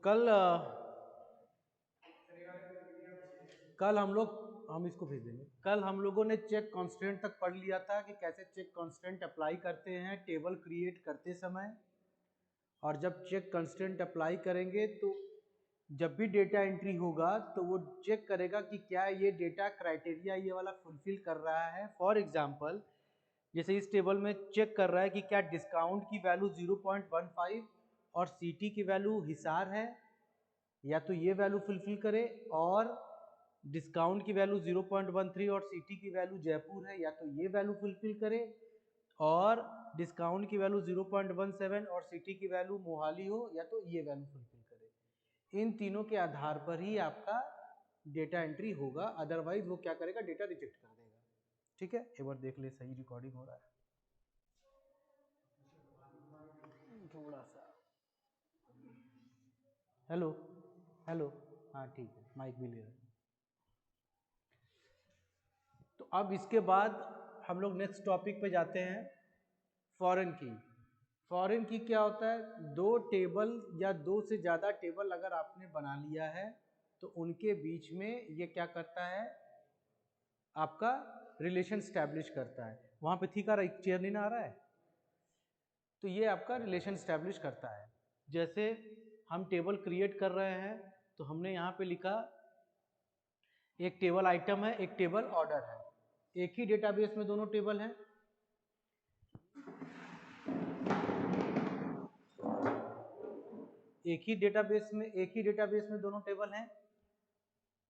कल हम इसको भेज देंगे। कल हम लोगों ने चेक कांस्टेंट तक पढ़ लिया था कि कैसे चेक कांस्टेंट अप्लाई करते हैं टेबल क्रिएट करते समय। और जब चेक कांस्टेंट अप्लाई करेंगे तो जब भी डेटा एंट्री होगा तो वो चेक करेगा कि क्या ये डेटा क्राइटेरिया ये वाला फुलफिल कर रहा है। फॉर एग्जांपल जैसे इस टेबल में चेक कर रहा है कि क्या डिस्काउंट की वैल्यू 0.15 और सीटी की वैल्यू हिसार है, या तो ये वैल्यू फुलफिल करे, और डिस्काउंट की वैल्यू 0.13 और सीटी की वैल्यू जयपुर है, या तो ये वैल्यू फुलफिल करे, और डिस्काउंट की वैल्यू 0.17 और सिटी की वैल्यू मोहाली हो, या तो ये वैल्यू फुलफिल करे। इन तीनों के आधार पर ही आपका डेटा एंट्री होगा, अदरवाइज वो क्या करेगा, डेटा रिजेक्ट कर देगा। ठीक है, एक बार देख ले सही रिकॉर्डिंग हो रहा है थोड़ा सा। हेलो हेलो, हाँ ठीक है, माइक भी ले रहे हैं। तो अब इसके बाद हम लोग नेक्स्ट टॉपिक पे जाते हैं, फॉरेन की। फॉरेन की क्या होता है, दो टेबल या दो से ज़्यादा टेबल अगर आपने बना लिया है तो उनके बीच में ये क्या करता है, आपका रिलेशन स्टैब्लिश करता है। वहाँ पे ठीक आ रहा है, एक चेयर नहीं ना आ रहा है, तो ये आपका रिलेशन स्टैब्लिश करता है। जैसे हम टेबल क्रिएट कर रहे हैं तो हमने यहाँ पे लिखा एक टेबल आइटम है, एक टेबल ऑर्डर है, एक ही डेटाबेस में दोनों टेबल हैं। एक ही डेटाबेस में दोनों टेबल हैं।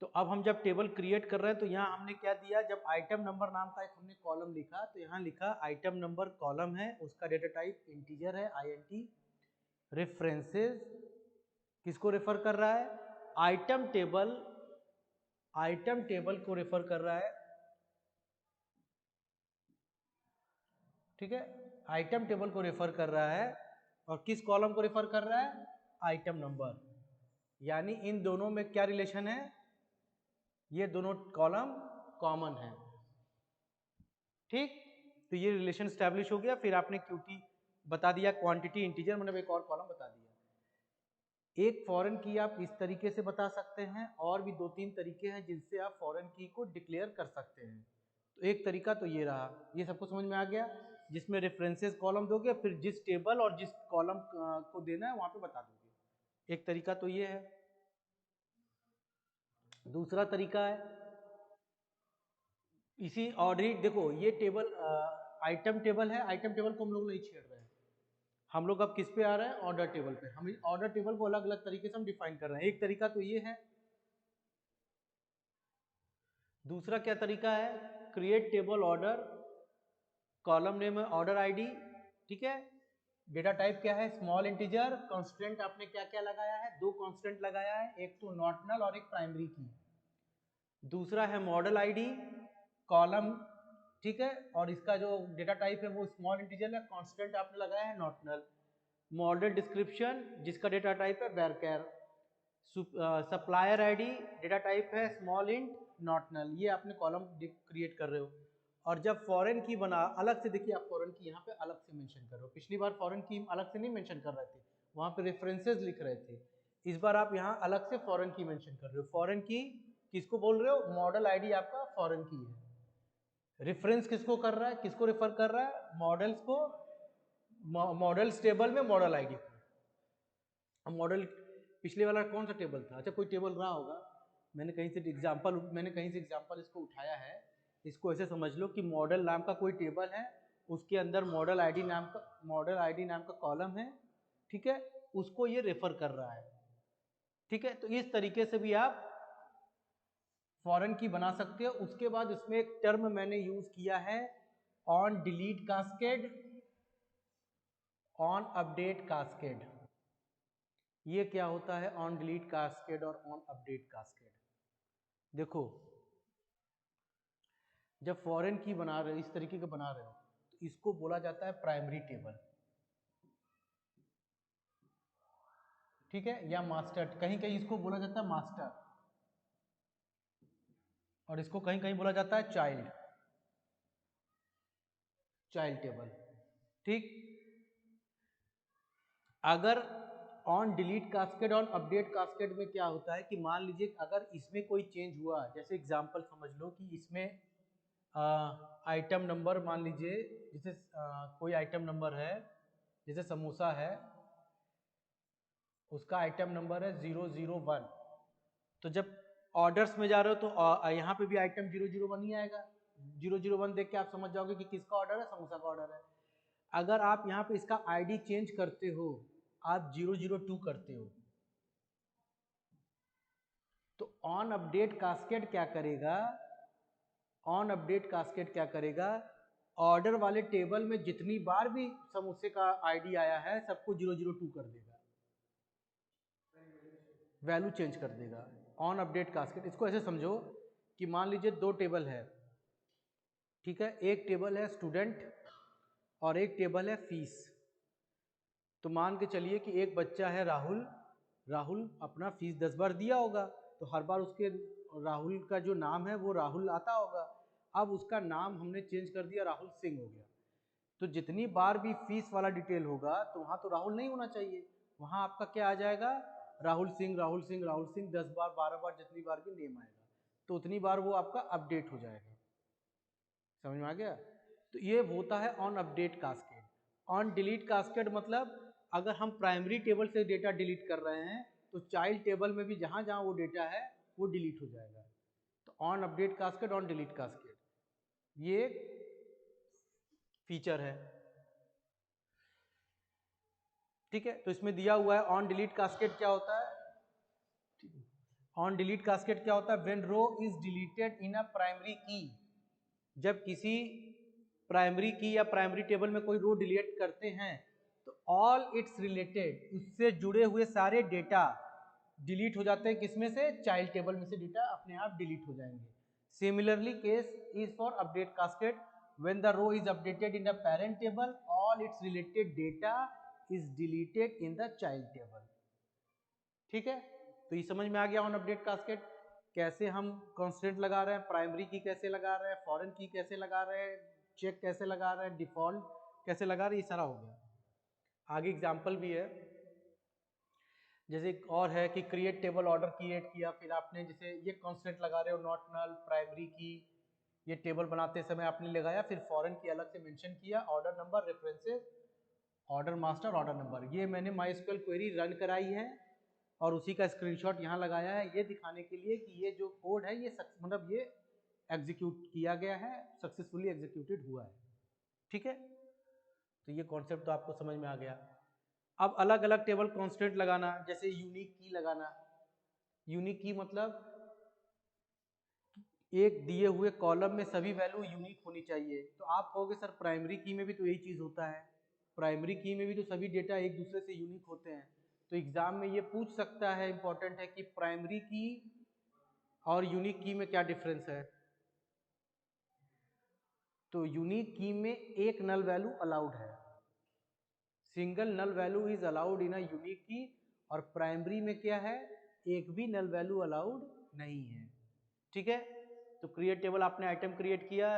तो अब हम जब टेबल क्रिएट कर रहे हैं तो यहाँ हमने क्या दिया, जब आइटम नंबर नाम का एक हमने कॉलम लिखा तो यहाँ लिखा आइटम नंबर कॉलम है, उसका डेटा टाइप इंटीजर है INT। रेफरेंसेस किसको रेफर कर रहा है, आइटम टेबल को रेफर कर रहा है। ठीक है, आइटम टेबल को रेफर कर रहा है, और किस कॉलम को रेफर कर रहा है, आइटम नंबर। यानी इन दोनों में क्या रिलेशन है, ये दोनों कॉलम कॉमन है। ठीक, तो ये रिलेशन स्टैब्लिश हो गया। फिर आपने QT बता दिया, क्वांटिटी इंटीजर, मतलब एक और कॉलम बता दिया। एक फॉरेन की आप इस तरीके से बता सकते हैं, और भी दो तीन तरीके हैं जिनसे आप फॉरेन की को डिक्लेयर कर सकते हैं। तो एक तरीका तो ये रहा, ये सबको समझ में आ गया, जिसमें रेफरेंसेस कॉलम दोगे, फिर जिस टेबल और जिस कॉलम को देना है वहां पे बता दोगे। एक तरीका तो ये है। दूसरा तरीका है इसी ऑर्डर, देखो ये टेबल आइटम टेबल है, आइटम टेबल को हम लोग नहीं छेड़ रहे हैं, हम लोग अब किस पे आ रहे हैं, ऑर्डर टेबल पे। हम ऑर्डर टेबल को अलग अलग तरीके से हम डिफाइन कर रहे हैं। एक तरीका तो ये है। दूसरा क्या तरीका है, create table order, column name है ऑर्डर ID। ठीक है, डेटा टाइप क्या है, स्मॉल इंटीजर। कांस्टेंट आपने क्या क्या लगाया है, दो कांस्टेंट लगाया है, एक तो नॉर्टनल और एक प्राइमरी की। दूसरा है मॉडल ID, कॉलम, ठीक है, और इसका जो डेटा टाइप है वो स्मॉल इंटीजर है, कांस्टेंट आपने लगाया है नॉर्टनल। मॉडल डिस्क्रिप्शन, जिसका डेटा टाइप है वैरचर। सप्लायर ID, डेटा टाइप है स्मॉल इंट नॉर्टनल। ये आपने कॉलम क्रिएट कर रहे हो। और जब फॉरेन की बना, अलग से देखिए, आप फॉरेन की यहाँ पे अलग से मेंशन कर रहे हो। पिछली बार फॉरेन की अलग से नहीं मेंशन कर रहे थे, वहाँ पे रेफरेंसेस लिख रहे थे। इस बार आप यहाँ अलग से फॉरेन की मेंशन कर रहे हो। फॉरेन की किसको बोल रहे हो, मॉडल ID आपका फॉरेन की है। रेफरेंस किसको कर रहा है, किसको रेफर कर रहा है, मॉडल्स को, मॉडल्स टेबल में मॉडल ID को। मॉडल पिछले वाला कौन सा टेबल था, अच्छा कोई टेबल रहा होगा, मैंने कहीं से एग्जांपल इसको उठाया है। इसको ऐसे समझ लो कि मॉडल नाम का कोई टेबल है, उसके अंदर मॉडल आईडी नाम का कॉलम है। ठीक है, उसको ये रेफर कर रहा है। ठीक है, तो इस तरीके से भी आप फॉरेन की बना सकते हो। उसके बाद इसमें एक टर्म मैंने यूज किया है, on delete cascade, on update cascade. ये क्या होता है, ऑन डिलीट कास्केड और ऑन अपडेट कास्केड। देखो, जब फॉरेन की बना रहे हो, इस तरीके के बना रहे हो, तो इसको बोला जाता है प्राइमरी टेबल। ठीक है, या मास्टर, कहीं कहीं इसको बोला जाता है मास्टर, और इसको कहीं कहीं बोला जाता है चाइल्ड टेबल। ठीक, अगर ऑन डिलीट कास्केड और अपडेट कास्केड में क्या होता है कि मान लीजिए अगर इसमें कोई चेंज हुआ, जैसे एग्जांपल समझ लो कि इसमें आइटम नंबर मान लीजिए, जैसे कोई आइटम नंबर है, जैसे समोसा है, उसका आइटम नंबर है 001। तो जब ऑर्डर्स में जा रहे हो तो यहाँ पे भी आइटम 001 ही आएगा। 001 देख के आप समझ जाओगे कि किसका ऑर्डर है, समोसा का ऑर्डर है। अगर आप यहाँ पे इसका आईडी चेंज करते हो, आप 002 करते हो, तो ऑन अपडेट कास्केड क्या करेगा, ऑन अपडेट कास्केड क्या करेगा, ऑर्डर वाले टेबल में जितनी बार भी समोसे का आईडी आया है सबको 002 कर देगा, वैल्यू चेंज कर देगा। ऑन अपडेट कास्केड, इसको ऐसे समझो कि मान लीजिए दो टेबल है, ठीक है, एक टेबल है स्टूडेंट और एक टेबल है फीस। तो मान के चलिए कि एक बच्चा है राहुल, राहुल अपना फीस 10 बार दिया होगा, तो हर बार उसके राहुल का जो नाम है वो राहुल आता होगा। अब उसका नाम हमने चेंज कर दिया, राहुल सिंह हो गया। तो जितनी बार भी फीस वाला डिटेल होगा तो वहाँ तो राहुल नहीं होना चाहिए, वहाँ आपका क्या आ जाएगा, राहुल सिंह, राहुल सिंह, राहुल सिंह 10 बार 12 बार जितनी बार भी नेम आएगा, तो उतनी बार वो आपका अपडेट हो जाएगा। समझ में आ गया? तो ये होता है on update cascade. On delete cascade मतलब अगर हम प्राइमरी टेबल से डेटा डिलीट कर रहे हैं तो चाइल्ड टेबल में भी जहाँ जहाँ वो डेटा है वो डिलीट हो जाएगा। तो on update cascade, on delete cascade, ये फीचर है। ठीक है, तो इसमें दिया हुआ है ऑन डिलीट कास्केड क्या होता है। ऑन डिलीट कास्केड क्या होता है, when row is deleted in a primary key, जब किसी प्राइमरी की या प्राइमरी टेबल में कोई रो डिलीट करते हैं तो ऑल इट्स रिलेटेड, उससे जुड़े हुए सारे डेटा डिलीट हो जाते हैं। किसमें से, चाइल्ड टेबल में से डेटा अपने आप डिलीट हो जाएंगे। Similarly case is for update cascade, when the row is updated in the parent table all its related data is deleted in the child table. ठीक है, तो ये समझ में आ गया ऑन अपडेट कास्केड। कैसे हम कॉन्स्टेंट लगा रहे हैं, प्राइमरी की कैसे लगा रहे हैं, फॉरेन की कैसे लगा रहे हैं, चेक कैसे लगा रहे हैं, डिफॉल्ट कैसे लगा रहे हैं, ये सारा हो गया। आगे एग्जांपल भी है, जैसे एक और है कि क्रिएट टेबल ऑर्डर क्रिएट किया, फिर आपने जैसे ये कॉन्स्टेंट लगा रहे हो, नॉट नल, प्राइमरी की, ये टेबल बनाते समय आपने लगाया, फिर फॉरेन की अलग से मेंशन किया, order number, references, order master, order number, ये मैंने माईएसक्यूएल क्वेरी रन कराई है और उसी का स्क्रीनशॉट यहाँ लगाया है, ये दिखाने के लिए कि ये जो कोड है ये मतलब ये एग्जीक्यूट किया गया है, सक्सेसफुली एग्जीक्यूटेड हुआ है। ठीक है, तो ये कॉन्सेप्ट तो आपको समझ में आ गया। अब अलग अलग टेबल कॉन्स्टेंट लगाना, जैसे यूनिक की लगाना। यूनिक की मतलब एक दिए हुए कॉलम में सभी वैल्यू यूनिक होनी चाहिए। तो आप कहोगे सर प्राइमरी की में भी तो यही चीज़ होता है, प्राइमरी की में भी तो सभी डेटा एक दूसरे से यूनिक होते हैं। तो एग्जाम में ये पूछ सकता है, इंपॉर्टेंट है, कि प्राइमरी की और यूनिक की में क्या डिफरेंस है। तो यूनिक की में एक नल वैल्यू अलाउड है, single null value is allowed in a unique key, और प्राइमरी में क्या है, एक भी नल वैल्यू अलाउड नहीं है। ठीक है, तो क्रिएट टेबल आपने आइटम क्रिएट किया,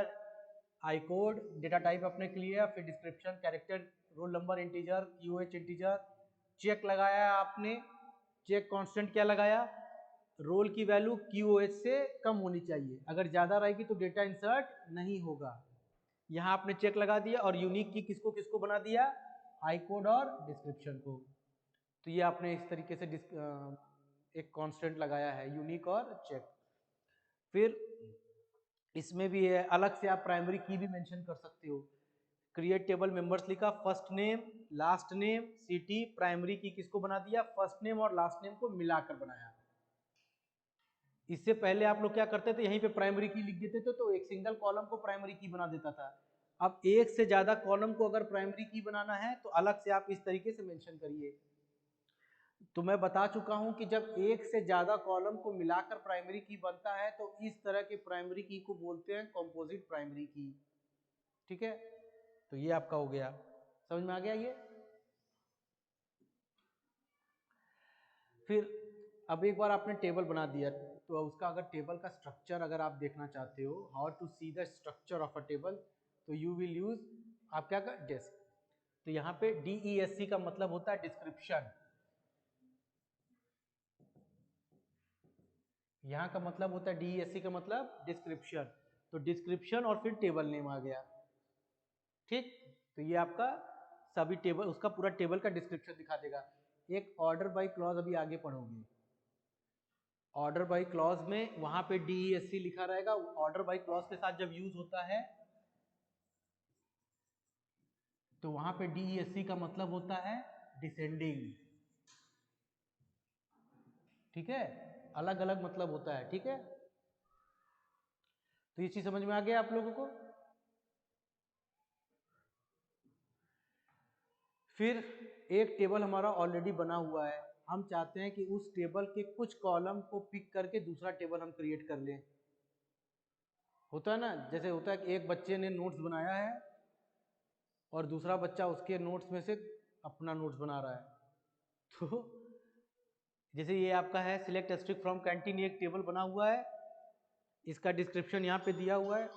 आई कोड डेटा टाइप आपने किया, फिर description, character, roll number integer, uh integer, check लगाया आपने, चेक कांस्टेंट क्या लगाया, रोल की वैल्यू क्यूओएच से कम होनी चाहिए, अगर ज़्यादा रहेगी तो डेटा इंसर्ट नहीं होगा। यहाँ आपने चेक लगा दिया, और यूनिक की किसको किसको बना दिया, आई कोड और डिस्क्रिप्शन को। तो ये आपने इस तरीके से एक कांस्टेंट लगाया है, यूनिक और चेक। फिर इसमें भी है, अलग से आप प्राइमरी की भी मेंशन कर सकते हो। क्रिएट टेबल मेंबर्स लिखा, first name, last name, city, primary की किसको बना दिया, फर्स्ट नेम और लास्ट नेम को मिलाकर बनाया। इससे पहले आप लोग क्या करते थे, यहीं पे प्राइमरी की लिख देते थे तो एक सिंगल कॉलम को प्राइमरी की बना देता था। अब एक से ज्यादा कॉलम को अगर प्राइमरी की बनाना है तो अलग से आप इस तरीके से मेंशन करिए। तो मैं बता चुका हूं कि जब एक से ज्यादा कॉलम को मिलाकर प्राइमरी की बनता है तो इस तरह के प्राइमरी की को बोलते हैं कंपोजिट प्राइमरी की। ठीक है, तो ये आपका हो गया, समझ में आ गया ये। फिर अब एक बार आपने टेबल बना दिया तो उसका अगर टेबल का स्ट्रक्चर अगर आप देखना चाहते हो, how to see the structure of a table, तो यू विल यूज, आप क्या कर, डेस्क। तो यहाँ पे DESC का मतलब होता है डिस्क्रिप्शन। यहाँ का मतलब होता है DESC का मतलब डिस्क्रिप्शन, तो डिस्क्रिप्शन और फिर टेबल नेम आ गया। ठीक, तो ये आपका सभी टेबल, उसका पूरा टेबल का डिस्क्रिप्शन दिखा देगा। एक ऑर्डर बाय क्लॉज अभी आगे पढ़ोगे, ऑर्डर बाय क्लॉज में वहां पे DESC लिखा रहेगा। ऑर्डर बाय क्लॉज के साथ जब यूज होता है तो वहां पे DESC का मतलब होता है डिसेंडिंग। ठीक है, अलग अलग मतलब होता है। ठीक है, तो ये चीज समझ में आ गया आप लोगों को। फिर एक टेबल हमारा ऑलरेडी बना हुआ है, हम चाहते हैं कि उस टेबल के कुछ कॉलम को पिक करके दूसरा टेबल हम क्रिएट कर लें। होता है ना, जैसे होता है कि एक बच्चे ने नोट्स बनाया है और दूसरा बच्चा उसके नोट्स में से अपना नोट्स बना रहा है। तो जैसे ये आपका है सिलेक्ट स्ट्रिक फ्रॉम कैंटीन, एक टेबल बना हुआ है, इसका डिस्क्रिप्शन यहाँ पे दिया हुआ है।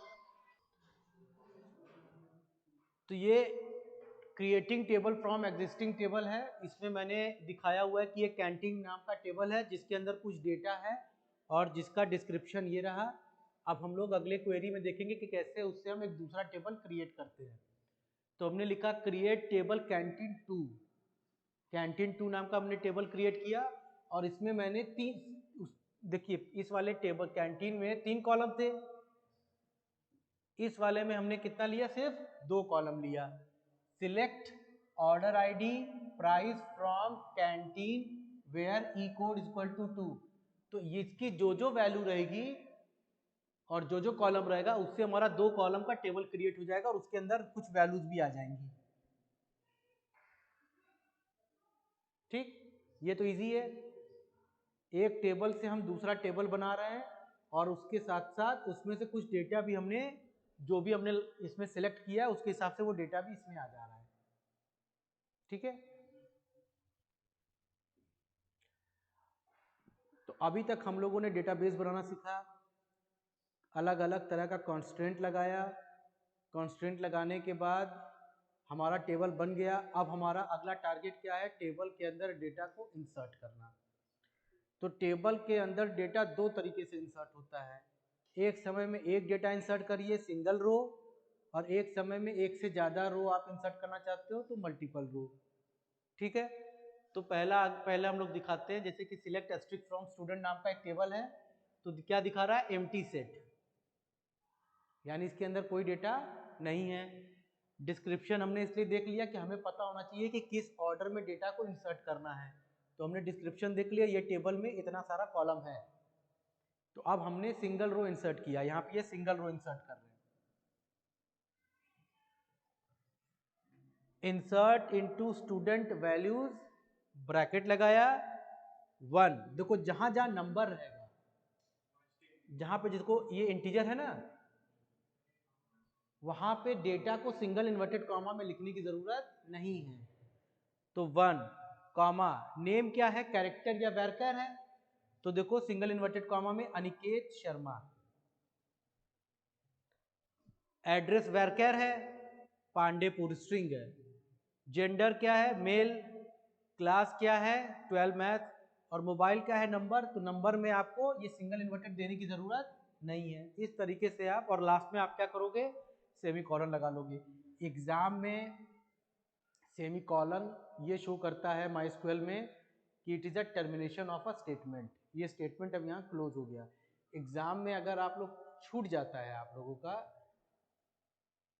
तो ये creating table from existing table है। इसमें मैंने दिखाया हुआ है कि ये कैंटीन नाम का टेबल है जिसके अंदर कुछ डेटा है और जिसका डिस्क्रिप्शन ये रहा। अब हम लोग अगले क्वेरी में देखेंगे कि कैसे उससे हम एक दूसरा टेबल क्रिएट करते हैं। तो हमने लिखा क्रिएट टेबल कैंटीन 2, कैंटीन 2 नाम का हमने टेबल क्रिएट किया और इसमें मैंने देखिए इस वाले टेबल कैंटीन में 3 कॉलम थे, इस वाले में हमने कितना लिया, सिर्फ 2 कॉलम लिया। Select order ID price from canteen where E code equal to 2, तो इसकी जो जो वैल्यू रहेगी और जो जो कॉलम रहेगा उससे हमारा 2 कॉलम का टेबल क्रिएट हो जाएगा और उसके अंदर कुछ वैल्यूज भी आ जाएंगी। ठीक, ये तो इजी है। एक टेबल से हम दूसरा टेबल बना रहे हैं और उसके साथ साथ उसमें से कुछ डेटा भी हमने, जो भी हमने इसमें सिलेक्ट किया है उसके हिसाब से वो डेटा भी इसमें आ जा रहा है। ठीक है, तो अभी तक हम लोगों ने डेटाबेस बनाना सीखा, अलग अलग तरह का कॉन्स्ट्रेंट लगाया, कॉन्स्ट्रेंट लगाने के बाद हमारा टेबल बन गया। अब हमारा अगला टारगेट क्या है, टेबल के अंदर डेटा को इंसर्ट करना। तो टेबल के अंदर डेटा 2 तरीके से इंसर्ट होता है, एक समय में एक डेटा इंसर्ट करिए सिंगल रो, और एक समय में एक से ज़्यादा रो आप इंसर्ट करना चाहते हो तो मल्टीपल रो। ठीक है, तो पहले हम लोग दिखाते हैं, जैसे कि सिलेक्ट स्ट्रिक फ्रॉम स्टूडेंट नाम का एक टेबल है, तो क्या दिखा रहा है, एम्प्टी सेट, यानी इसके अंदर कोई डेटा नहीं है। डिस्क्रिप्शन हमने इसलिए देख लिया कि हमें पता होना चाहिए कि किस ऑर्डर में डेटा को इंसर्ट करना है, तो हमने डिस्क्रिप्शन देख लिया, ये टेबल में इतना सारा कॉलम है। तो अब हमने सिंगल रो इंसर्ट किया, यहाँ पे ये सिंगल रो इंसर्ट कर रहे हैं। Insert into student values, bracket लगाया 1, देखो जहां जहां नंबर रहेगा, जहां पे जिसको ये इंटीजर है ना, वहां पे डेटा को सिंगल इन्वर्टेड कॉमा में लिखने की जरूरत नहीं है। तो 1 कॉमा, नेम क्या है, कैरेक्टर या वैरकर है, तो देखो सिंगल इन्वर्टेड कॉमा में अनिकेत शर्मा। एड्रेस वैरकर है, पांडेपुर स्ट्रिंग है। जेंडर क्या है, मेल। क्लास क्या है, 12 मैथ। और मोबाइल क्या है, नंबर, तो नंबर में आपको ये सिंगल इन्वर्टेड देने की जरूरत नहीं है। इस तरीके से आप, और लास्ट में आप क्या करोगे, सेमी कॉलन लगा लोगे। एग्जाम में सेमी कॉलन ये शो करता है माइस्क्वेल में कि it is a termination of a statement, ये स्टेटमेंट अब यहाँ क्लोज हो गया। एग्जाम में अगर आप लोग छूट जाता है आप लोगों का,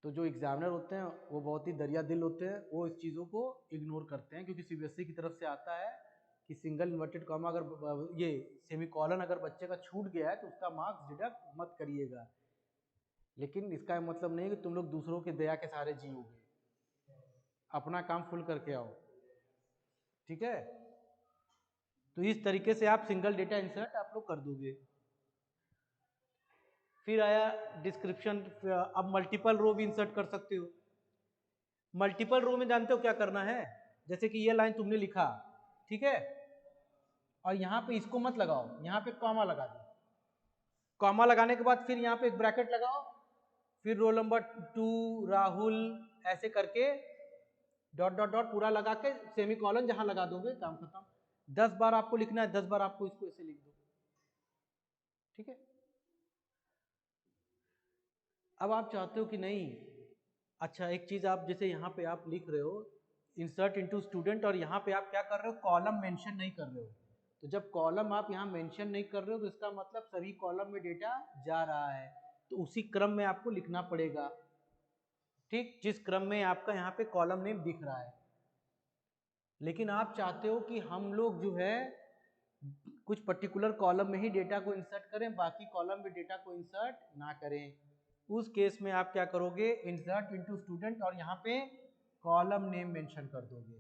तो जो एग्जामिनर होते हैं वो बहुत ही दरिया दिल होते हैं, वो इस चीज़ों को इग्नोर करते हैं, क्योंकि सीबीएसई की तरफ से आता है कि सिंगल इन्वर्टेड कॉमा अगर ये सेमी कॉलन अगर बच्चे का छूट गया है तो उसका मार्क्स डिडक्ट मत करिएगा। लेकिन इसका मतलब नहीं कि तुम लोग दूसरों के दया के सहारे जियोगे, अपना काम फुल करके आओ। ठीक है, तो इस तरीके से आप सिंगल डेटा इंसर्ट आप लोग कर दोगे। फिर आया डिस्क्रिप्शन, अब मल्टीपल रो भी इंसर्ट कर सकते हो। मल्टीपल रो में जानते हो क्या करना है, जैसे कि ये लाइन तुमने लिखा, ठीक है, और यहाँ पे इसको मत लगाओ, यहाँ पे कॉमा लगा दो। कॉमा लगाने के बाद फिर यहाँ पे एक ब्रैकेट लगाओ, फिर रोल नंबर 2 राहुल ऐसे करके डॉट डॉट डॉट पूरा लगा के सेमी कॉलन जहां लगा दोगे काम खत्म। 10 बार आपको लिखना है, 10 बार आपको इसको ऐसे लिख दो। ठीक है। अब आप चाहते हो कि नहीं, अच्छा एक चीज आप जैसे यहाँ पे आप लिख रहे हो इंसर्ट इनटू स्टूडेंट, और यहाँ पे आप क्या कर रहे हो, कॉलम मेंशन नहीं कर रहे हो। तो जब कॉलम आप यहाँ मेंशन नहीं कर रहे हो तो इसका मतलब सभी कॉलम में डेटा जा रहा है, तो उसी क्रम में आपको लिखना पड़ेगा, ठीक, जिस क्रम में आपका यहाँ पे कॉलम नेम दिख रहा है। लेकिन आप चाहते हो कि हम लोग जो है कुछ पर्टिकुलर कॉलम में ही डेटा को इंसर्ट करें, बाकी कॉलम में डेटा को इंसर्ट ना करें। उस केस में आप क्या करोगे, इंसर्ट इनटू स्टूडेंट और यहाँ पे कॉलम नेम मेंशन कर दोगे।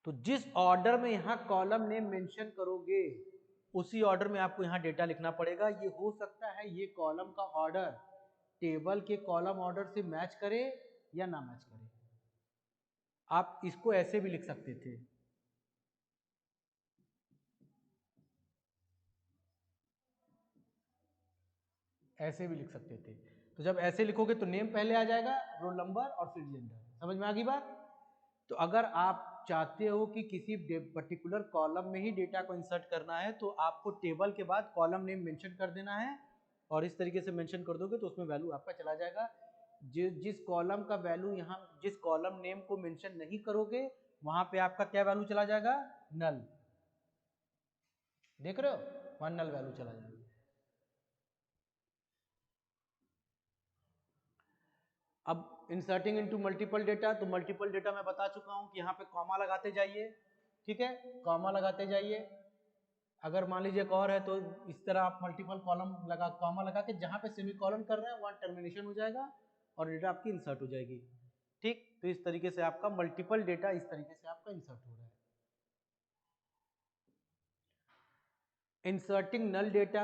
तो जिस ऑर्डर में यहाँ कॉलम नेम मेंशन करोगे उसी ऑर्डर में आपको यहाँ डेटा लिखना पड़ेगा। ये हो सकता है ये कॉलम का ऑर्डर टेबल के कॉलम ऑर्डर से मैच करे या ना मैच करे। आप इसको ऐसे भी लिख सकते थे, ऐसे भी लिख सकते थे। तो जब ऐसे लिखोगे तो नेम पहले आ जाएगा, रोल नंबर और फिर जेंडर। समझ में आ गई बात? तो अगर आप चाहते हो कि किसी पर्टिकुलर कॉलम में ही डेटा को इंसर्ट करना है तो आपको टेबल के बाद कॉलम नेम मेंशन कर देना है, और इस तरीके से मेंशन कर दोगे तो उसमें वैल्यू आपका चला जाएगा। जिस कॉलम का वैल्यू यहाँ, जिस कॉलम नेम को मेंशन नहीं करोगे वहां पे आपका क्या वैल्यू चला जाएगा, नल। देख रहे हो, वहां नल वैल्यू चला जाएगा। अब इंसर्टिंग इनटू मल्टीपल डेटा, तो मल्टीपल डेटा मैं बता चुका हूं कि यहाँ पे कॉमा लगाते जाइए, ठीक है, कॉमा लगाते जाइए। अगर मान लीजिए एक और है तो इस तरह आप मल्टीपल कॉलम लगा, कॉमा लगा के जहाँ पे सेमी कॉलन कर रहे हैं वहाँ टर्मिनेशन हो जाएगा और डेटा आपकी इंसर्ट हो जाएगी, ठीक। तो इस तरीके से आपका मल्टीपल डेटा इस तरीके से आपका इंसर्ट हो रहा है। इंसर्टिंग नल डेटा,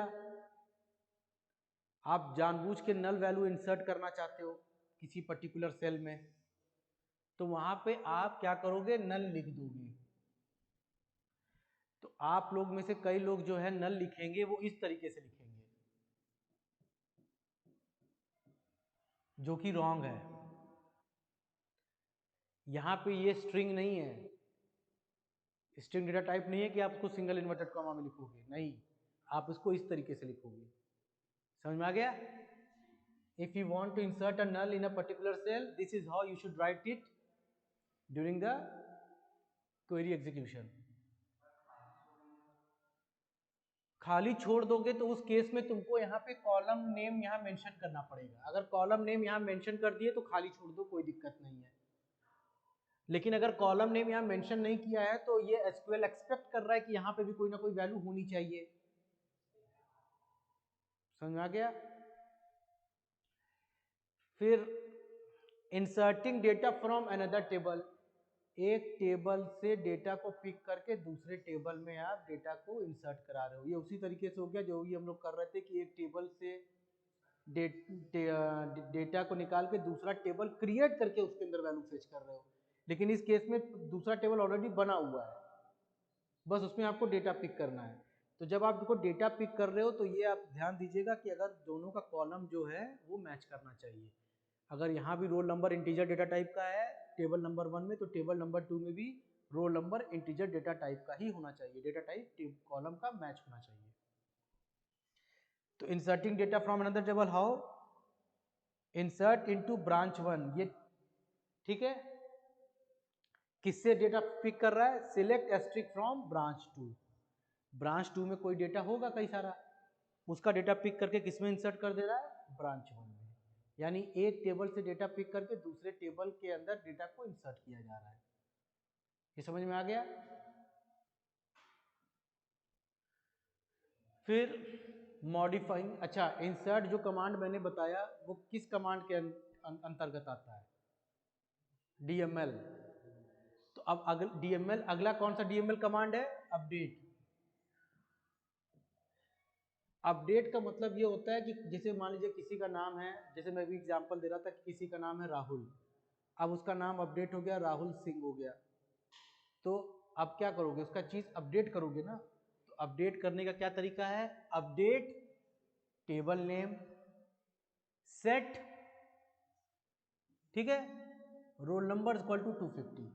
आप जानबूझ के नल वैल्यू इंसर्ट करना चाहते हो किसी पर्टिकुलर सेल में, तो वहां पे आप क्या करोगे, नल लिख दोगे। तो आप लोग में से कई लोग जो है नल लिखेंगे वो इस तरीके से लिखेंगे, जो कि रॉन्ग है। यहाँ पे ये स्ट्रिंग नहीं है, स्ट्रिंग डेटा टाइप नहीं है कि आप उसको सिंगल इन्वर्टेड कॉमा में लिखोगे, नहीं, आप उसको इस तरीके से लिखोगे। समझ में आ गया? If you want to insert a null in a particular cell, this is how you should write it during the query execution. खाली छोड़ दोगे तो उस केस में तुमको यहाँ पे कॉलम नेम यहाँ मेंशन करना पड़ेगा। अगर कॉलम नेम यहाँ मेंशन कर दिए तो खाली छोड़ दो, कोई दिक्कत नहीं है। लेकिन अगर कॉलम नेम यहाँ मेंशन नहीं किया है तो ये एसक्यूएल एक्सपेक्ट कर रहा है कि यहाँ पे भी कोई ना कोई वैल्यू होनी चाहिए। समझ आ गया? फिर inserting data from another table, एक टेबल से डेटा को पिक करके दूसरे टेबल में आप डेटा को इंसर्ट करा रहे हो। ये उसी तरीके से हो गया जो भी हम लोग कर रहे थे कि एक टेबल से डेटा को निकाल के दूसरा टेबल क्रिएट करके उसके अंदर वैल्यू फेच कर रहे हो। लेकिन इस केस में दूसरा टेबल ऑलरेडी बना हुआ है, बस उसमें आपको डेटा पिक करना है। तो जब आप डेटा पिक कर रहे हो तो ये आप ध्यान दीजिएगा कि अगर दोनों का कॉलम जो है वो मैच करना चाहिए। अगर यहाँ भी role number integer data type का है टेबल नंबर 1 में, तो टेबल नंबर 2 में भी role number integer data type का ही होना चाहिए, डेटा टाइप कॉलम का मैच होना चाहिए। तो inserting data from another table, how, insert into branch 1, ये ठीक है, किससे डेटा पिक कर रहा है, select asterisk from branch 2। Branch 2 में कोई डेटा होगा कई सारा, उसका डेटा पिक करके किसमें इंसर्ट कर दे रहा है, ब्रांच 1 में। यानी एक टेबल से डेटा पिक करके दूसरे टेबल के अंदर डेटा को इंसर्ट किया जा रहा है। ये समझ में आ गया? फिर मॉडिफाइंग, अच्छा इंसर्ट जो कमांड मैंने बताया वो किस कमांड के अंतर्गत आता है, डीएमएल। तो अब डीएमएल, अगला कौन सा डीएमएल कमांड है, अपडेट। अपडेट का मतलब ये होता है कि जैसे मान लीजिए किसी का नाम है, जैसे मैं भी एग्जांपल दे रहा था कि किसी का नाम है राहुल, अब उसका नाम अपडेट हो गया, राहुल सिंह हो गया। तो अब क्या करोगे, उसका चीज अपडेट करोगे ना। तो अपडेट करने का क्या तरीका है, अपडेट टेबल नेम सेट, ठीक है, रोल नंबर इक्वल टू 250।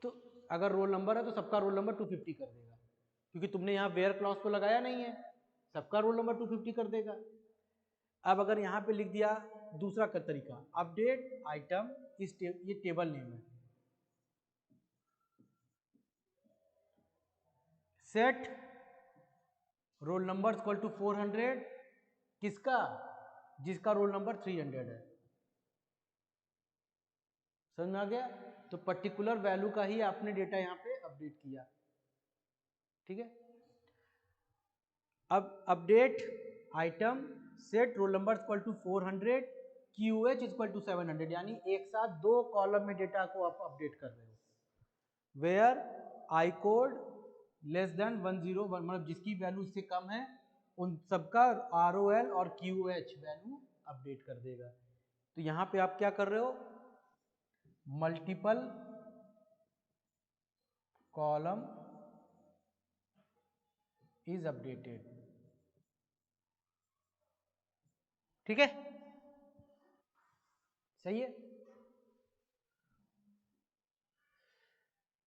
तो अगर रोल नंबर है तो सबका रोल नंबर 250 कर देगा। क्योंकि तुमने यहाँ वेयर क्लॉज तो लगाया नहीं है, सबका रोल नंबर 250 कर देगा। अब अगर यहाँ पे लिख दिया दूसरा का तरीका, अपडेट आइटम इस ये टेबल नेम है, set roll number equal to 400, किसका, जिसका रोल नंबर 300 है। समझ में आ गया? तो पर्टिकुलर वैल्यू का ही आपने डेटा यहाँ पे अपडेट किया, ठीक है। अब update item set roll number equal to 400 QH equal to 700, यानी एक साथ दो कॉलम में डेटा को आप अपडेट कर रहे हो। Where I code less than 101, मतलब जिसकी वैल्यू इससे कम है उन सबका ROL और QH वैल्यू अपडेट कर देगा। तो यहाँ पे आप क्या कर रहे हो, मल्टीपल कॉलम इज अपडेटेड, ठीक है, सही है।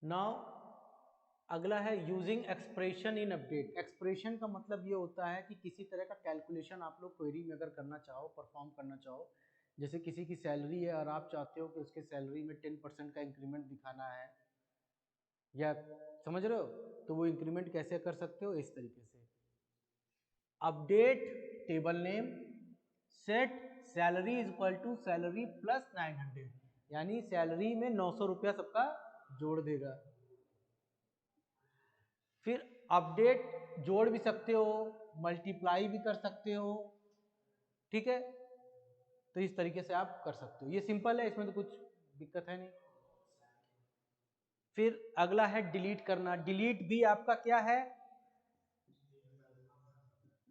नाउ अगला है using expression in update. Expression का मतलब ये होता है कि किसी तरह का कैलकुलेशन आप लोग क्वेरी में अगर करना चाहो, परफॉर्म करना चाहो, जैसे किसी की सैलरी है और आप चाहते हो कि उसके सैलरी में 10% का इंक्रीमेंट दिखाना है, या समझ रहे हो, तो वो इंक्रीमेंट कैसे कर सकते हो, इस तरीके से update table name set salary is equal to salary plus 900, यानी सैलरी में 900 रुपया सबका जोड़ देगा। फिर अपडेट जोड़ भी सकते हो, मल्टीप्लाई भी कर सकते हो, ठीक है। तो इस तरीके से आप कर सकते हो, ये सिंपल है, इसमें तो कुछ दिक्कत है नहीं। फिर अगला है डिलीट करना। डिलीट भी आपका क्या है,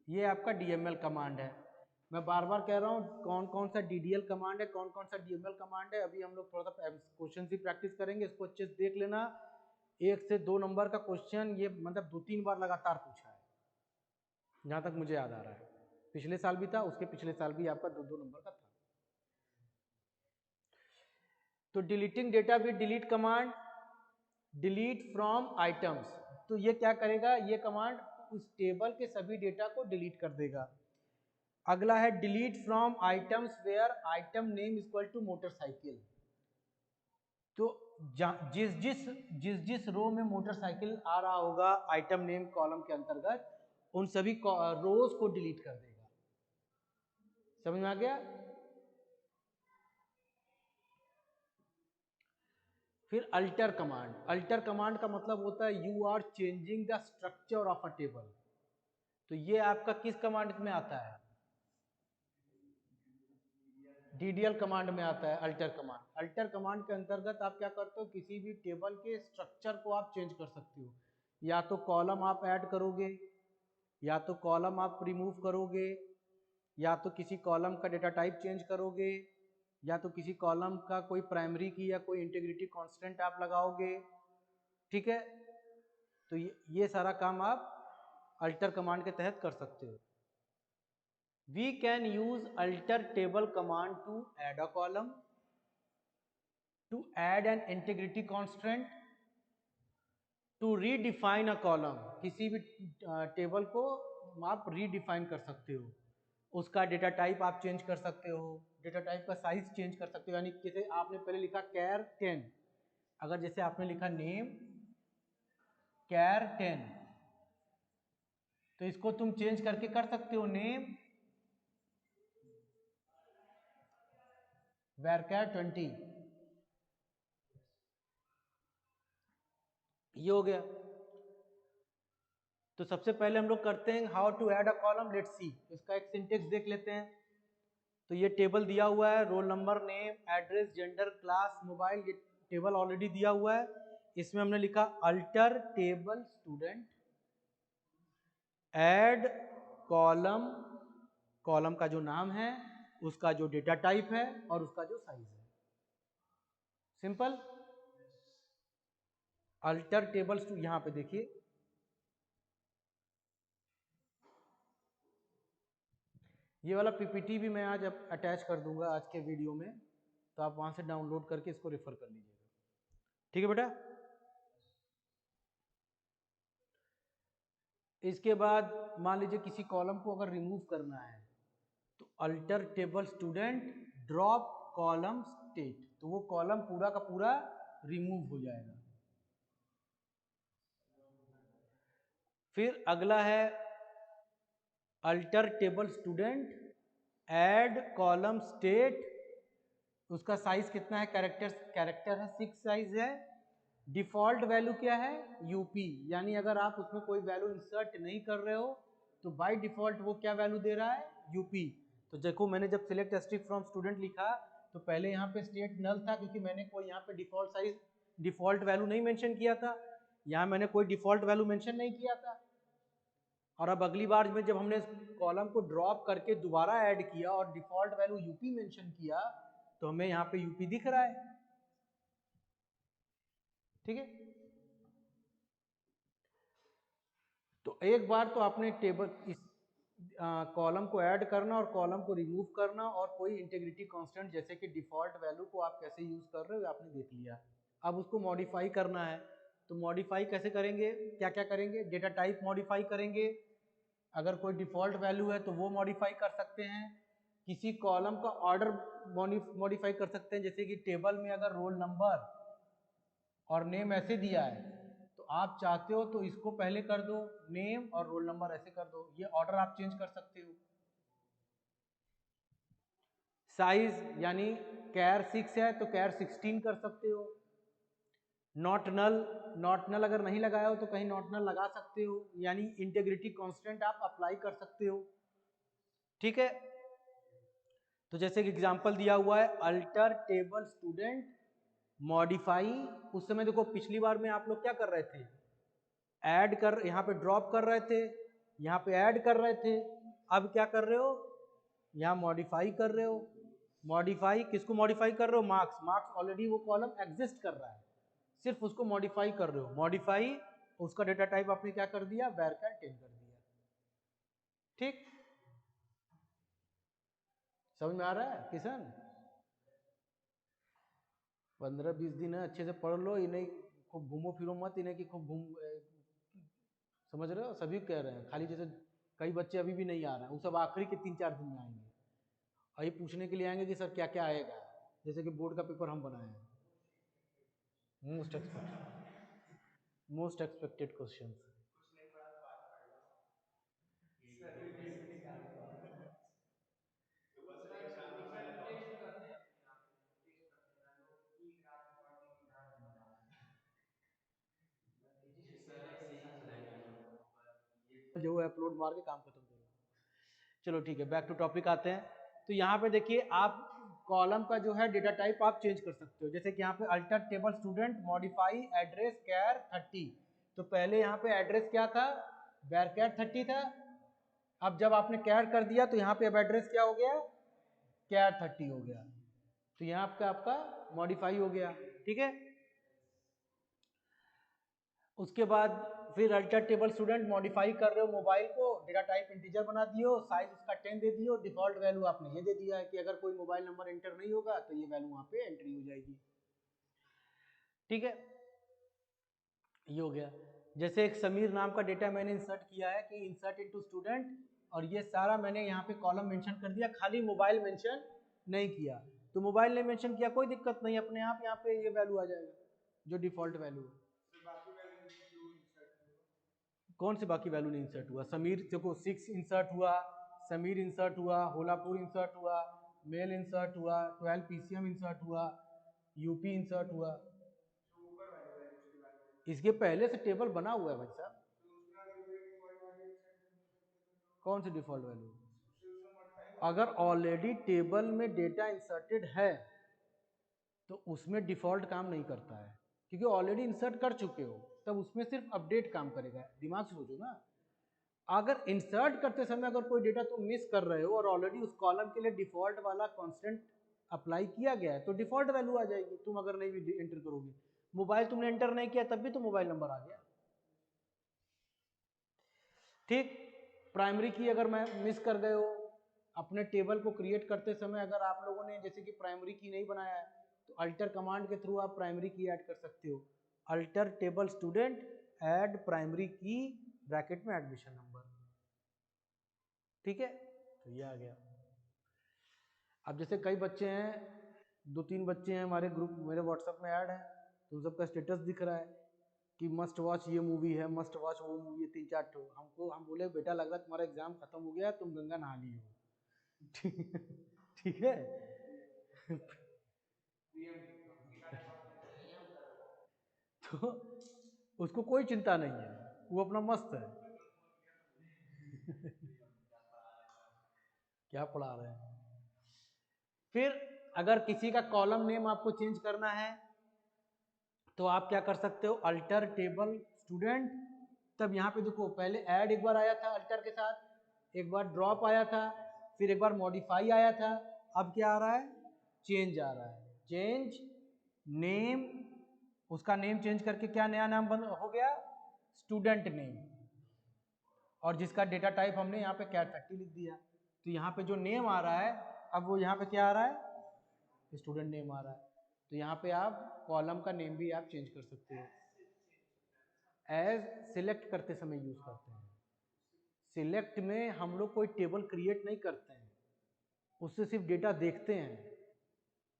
ये आपका DML कमांड है। मैं बार बार कह रहा हूँ कौन कौन सा DDL कमांड है, कौन कौन सा DML कमांड है। अभी हम लोग थोड़ा सा क्वेश्चन की प्रैक्टिस करेंगे, इसको अच्छे से देख लेना। 1 से 2 नंबर का क्वेश्चन ये मतलब 2-3 बार लगातार पूछा है, जहां तक मुझे याद आ रहा है। पिछले साल भी था, उसके पिछले साल भी आपका 2-2 नंबर का था। तो deleting data with delete command, delete from items, तो ये क्या करेगा, ये कमांड उस टेबल के सभी डेटा को डिलीट कर देगा। अगला है delete from items where item name equal to motorcycle, तो जिस जिस रो में मोटरसाइकिल आ रहा होगा आइटम नेम कॉलम के अंतर्गत, उन सभी रोज को डिलीट कर देगा। समझ में आ गया? फिर अल्टर कमांड। अल्टर कमांड का मतलब होता है you are changing the structure of a table. तो ये आपका किस कमांड में आता है, DDL कमांड में आता है, अल्टर कमांड। अल्टर कमांड के अंतर्गत आप क्या करते हो, किसी भी टेबल के स्ट्रक्चर को आप चेंज कर सकते हो। या तो कॉलम आप ऐड करोगे, या तो कॉलम आप रिमूव करोगे, या तो किसी कॉलम का डेटा टाइप चेंज करोगे, या तो किसी कॉलम का कोई प्राइमरी की या कोई इंटीग्रिटी कांस्टेंट आप लगाओगे, ठीक है। तो ये सारा काम आप अल्टर कमांड के तहत कर सकते हो। We can use alter table command to add a column, to add an integrity constant, to redefine a column। किसी भी टेबल को आप रीडिफाइन कर सकते हो, उसका डेटा टाइप आप चेंज कर सकते हो, डेटा टाइप का साइज चेंज कर सकते हो। यानी जैसे आपने पहले लिखा char 10, अगर जैसे आपने लिखा नेम char 10, तो इसको तुम चेंज करके कर सकते हो नेम varchar 20, ये हो गया। तो सबसे पहले हम लोग करते हैं how to add a column, let's see. इसका एक सिंटेक्स देख लेते हैं। तो ये टेबल दिया हुआ है, roll number, name, address, gender, class, mobile, ये टेबल ऑलरेडी दिया हुआ है। इसमें हमने लिखा alter table student, add column, column का जो नाम है, उसका जो डेटा टाइप है और उसका जो साइज है। सिंपल। अल्टर टेबल, यहां पे देखिए, ये वाला PPT भी मैं आज अटैच कर दूंगा आज के वीडियो में, तो आप वहां से डाउनलोड करके इसको रेफर कर लीजिएगा, ठीक है बेटा। इसके बाद मान लीजिए किसी कॉलम को अगर रिमूव करना है तो alter table student drop column state, तो वो कॉलम पूरा का पूरा रिमूव हो जाएगा। फिर अगला है alter table student add column state, उसका साइज कितना है, कैरेक्टर है 6 साइज है। डिफॉल्ट वैल्यू क्या है, यूपी, यानी अगर आप उसमें कोई वैल्यू इंसर्ट नहीं कर रहे हो तो बाय डिफॉल्ट वो क्या वैल्यू दे रहा है, यूपी। तो देखो मैंने जब सिलेक्ट स्ट्रिंग फ्रॉम स्टूडेंट लिखा तो पहले यहाँ पे स्टेट नल था क्योंकि मैंने कोई यहाँ पे डिफॉल्ट वैल्यू नहीं मेंशन किया था, यहाँ मैंने कोई डिफॉल्ट वैल्यू मेंशन नहीं किया था। और अब अगली बार में जब हमने कॉलम को ड्रॉप करके दोबारा ऐड किया और डिफॉल्ट वैल्यू यूपी मेंशन किया तो हमें यहाँ पे यूपी दिख रहा है, ठीक है। तो एक बार तो आपने टेबल इस कॉलम को ऐड करना और कॉलम को रिमूव करना और कोई इंटीग्रिटी कांस्टेंट जैसे कि डिफॉल्ट वैल्यू को आप कैसे यूज कर रहे हो आपने देख लिया। अब उसको मॉडिफाई करना है, तो मॉडिफाई कैसे करेंगे, क्या क्या करेंगे, डेटा टाइप मॉडिफाई करेंगे, अगर कोई डिफॉल्ट वैल्यू है तो वो मॉडिफाई कर सकते हैं, किसी कॉलम का ऑर्डर मॉडिफाई कर सकते हैं, जैसे कि टेबल में अगर रोल नंबर और नेम ऐसे दिया है तो आप चाहते हो तो इसको पहले कर दो, नेम और रोल नंबर ऐसे कर दो, ये ऑर्डर आप चेंज कर सकते हो। साइज यानी कैर 6 है तो कैर 16 कर सकते हो। नॉट नल अगर नहीं लगाया हो तो कहीं नॉट नल लगा सकते हो, यानी इंटीग्रिटी कांस्टेंट आप अप्लाई कर सकते हो, ठीक है। तो जैसे कि एग्जांपल दिया हुआ है अल्टर टेबल स्टूडेंट मॉडिफाई, उस समय देखो पिछली बार में आप लोग क्या कर रहे थे, ऐड कर, यहाँ पे ड्रॉप कर रहे थे, यहाँ पे ऐड कर रहे थे, अब क्या कर रहे हो, यहाँ मॉडिफाई कर रहे हो। मॉडिफाई किसको मॉडिफाई कर रहे हो, मार्क्स ऑलरेडी वो कॉलम एग्जिस्ट कर रहा है, सिर्फ उसको मॉडिफाई कर रहे हो। मॉडिफाई उसका डेटा टाइप आपने क्या कर दिया, varchar 10 कर दिया, ठीक। समझ में आ रहा है किशन, 15-20 दिन है, अच्छे से पढ़ लो, इन्हें खूब घूमो फिरो मत, इन्हें की खूब समझ रहे हो, सभी कह रहे हैं, खाली जैसे कई बच्चे अभी भी नहीं आ रहे हैं, वो सब आखिरी के 3-4 दिन में आएंगे और ये पूछने के लिए आएंगे कि सर क्या क्या आएगा, जैसे कि बोर्ड का पेपर हम बनाए हैं, मोस्ट एक्सपेक्टेड क्वेश्चन। जो है अपलोड मार के काम खत्म करो। चलो ठीक है, बैक टू टॉपिक आते हैं। तो यहाँ पे देखिए आप कॉलम का जो है डेटा टाइप आप चेंज कर सकते हो, जैसे कि यहाँ पे alter table student modify address char 30, तो पहले यहाँ पे एड्रेस क्या था, varchar 30 था, अब जब आपने कैर कर दिया तो यहाँ पे अब एड्रेस क्या हो गया, कैर 30 हो गया, तो यहाँ पे आपका मॉडिफाई हो गया, ठीक है। उसके बाद फिर अल्टर टेबल स्टूडेंट मॉडिफाई कर रहे हो मोबाइल को, डेटा टाइप इंटीजर बना दियो, साइज उसका 10 दे दियो, डिफॉल्ट वैल्यू आपने ये दे दिया है कि अगर कोई मोबाइल नंबर एंटर नहीं होगा तो ये वैल्यू वहाँ पे एंट्री हो जाएगी, ठीक है। ये हो गया। जैसे एक समीर नाम का डेटा मैंने इंसर्ट किया है कि इंसर्ट इनटू स्टूडेंट, और ये सारा मैंने यहाँ पे कॉलम मेंशन कर दिया, खाली मोबाइल मेंशन नहीं किया, तो मोबाइल नहीं मेंशन किया कोई दिक्कत नहीं, अपने आप यहाँ पे ये वैल्यू आ जाएगा जो डिफॉल्ट वैल्यू है। कौन से बाकी वैल्यू नहीं इंसर्ट हुआ, समीर देखो 6 इंसर्ट हुआ, समीर इंसर्ट हुआ, होलापुर इंसर्ट हुआ, मेल इंसर्ट हुआ, 12 पीसीएम इंसर्ट हुआ, यूपी इंसर्ट हुआ, इसके पहले से टेबल बना हुआ है भाई साहब। कौन सी डिफॉल्ट वैल्यू, अगर ऑलरेडी टेबल में डेटा इंसर्टेड है तो उसमें डिफॉल्ट काम नहीं करता है, क्योंकि ऑलरेडी इंसर्ट कर चुके हो, तब उसमें सिर्फ अपडेट काम करेगा, दिमाग से सोचो ना। अगर इंसर्ट करते समय अगर कोई डेटा तुम मिस कर रहे हो और ऑलरेडी उस कॉलम के लिए डिफॉल्ट वाला कांस्टेंट अप्लाई किया गया है तो डिफॉल्ट वैल्यू आ जाएगी, तुम अगर नहीं भी एंटर करोगे, मोबाइल तुमने एंटर नहीं किया तब भी तो मोबाइल नंबर आ गया, ठीक। प्राइमरी की अगर मैं मिस कर गए हो, अपने टेबल को क्रिएट करते समय अगर आप लोगों ने जैसे कि प्राइमरी की नहीं बनाया है तो अल्टर कमांड के थ्रू आप प्राइमरी की ऐड कर सकते हो, alter table student add primary की ब्रैकेट में एडमिशन नंबर। ठीक है, तो ये आ गया। अब जैसे कई बच्चे हैं, 2-3 बच्चे हैं हमारे ग्रुप, मेरे व्हाट्सएप में ऐड है, तो उन सबका स्टेटस दिख रहा है कि मस्ट वॉच ये मूवी है, मस्ट वॉच वो मूवी है, 3-4 ठो। हम बोले बेटा लग रहा है तुम्हारा एग्जाम खत्म हो गया, तुम गंगा नहा ली हो। ठीक है। तो उसको कोई चिंता नहीं है, वो अपना मस्त है। क्या पढ़ा रहे हैं। फिर अगर किसी का कॉलम नेम आपको चेंज करना है तो आप क्या कर सकते हो, अल्टर टेबल स्टूडेंट। तब यहाँ पे देखो, पहले ऐड एक बार आया था अल्टर के साथ, एक बार ड्रॉप आया था, फिर एक बार मॉडिफाई आया था, अब क्या आ रहा है, चेंज आ रहा है। चेंज नेम, उसका नेम चेंज करके क्या नया नाम बन हो गया, स्टूडेंट नेम। और जिसका डेटा टाइप हमने यहाँ पे कैट 30 लिख दिया, तो यहाँ पे जो नेम आ रहा है, अब वो यहाँ पे क्या आ रहा है, स्टूडेंट नेम आ रहा है। तो यहाँ पे आप कॉलम का नेम भी आप चेंज कर सकते हो। एज सिलेक्ट करते समय यूज करते हैं। सिलेक्ट में हम लोग कोई टेबल क्रिएट नहीं करते हैं, उससे सिर्फ डेटा देखते हैं।